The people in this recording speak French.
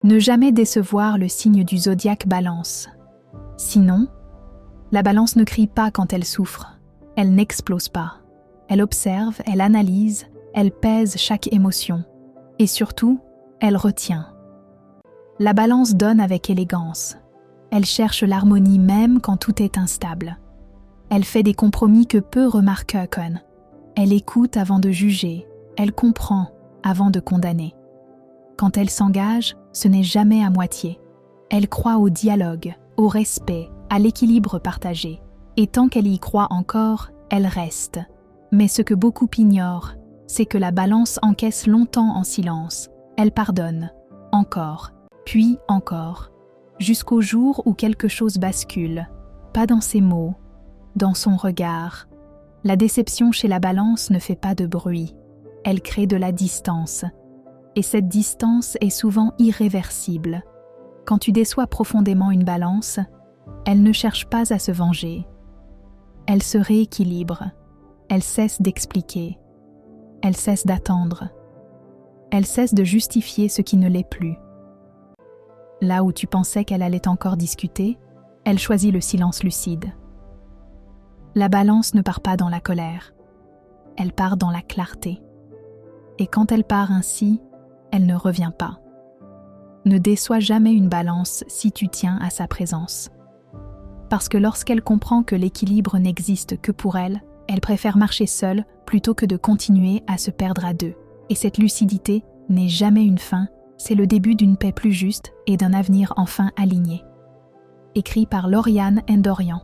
Ne jamais décevoir le signe du zodiaque Balance. Sinon, la Balance ne crie pas quand elle souffre, elle n'explose pas. Elle observe, elle analyse, elle pèse chaque émotion. Et surtout, elle retient. La Balance donne avec élégance. Elle cherche l'harmonie même quand tout est instable. Elle fait des compromis que peu remarquent. Elle écoute avant de juger, elle comprend avant de condamner. Quand elle s'engage, ce n'est jamais à moitié. Elle croit au dialogue, au respect, à l'équilibre partagé. Et tant qu'elle y croit encore, elle reste. Mais ce que beaucoup ignorent, c'est que la Balance encaisse longtemps en silence. Elle pardonne, encore, puis encore, jusqu'au jour où quelque chose bascule, pas dans ses mots, dans son regard. La déception chez la Balance ne fait pas de bruit, elle crée de la distance. Et cette distance est souvent irréversible. Quand tu déçois profondément une Balance, elle ne cherche pas à se venger. Elle se rééquilibre, elle cesse d'expliquer, elle cesse d'attendre, elle cesse de justifier ce qui ne l'est plus. Là où tu pensais qu'elle allait encore discuter, elle choisit le silence lucide. La Balance ne part pas dans la colère, elle part dans la clarté. Et quand elle part ainsi, elle ne revient pas. Ne déçois jamais une Balance si tu tiens à sa présence. Parce que lorsqu'elle comprend que l'équilibre n'existe que pour elle, elle préfère marcher seule plutôt que de continuer à se perdre à deux. Et cette lucidité n'est jamais une fin, c'est le début d'une paix plus juste et d'un avenir enfin aligné. Écrit par Lauriane Ndorian.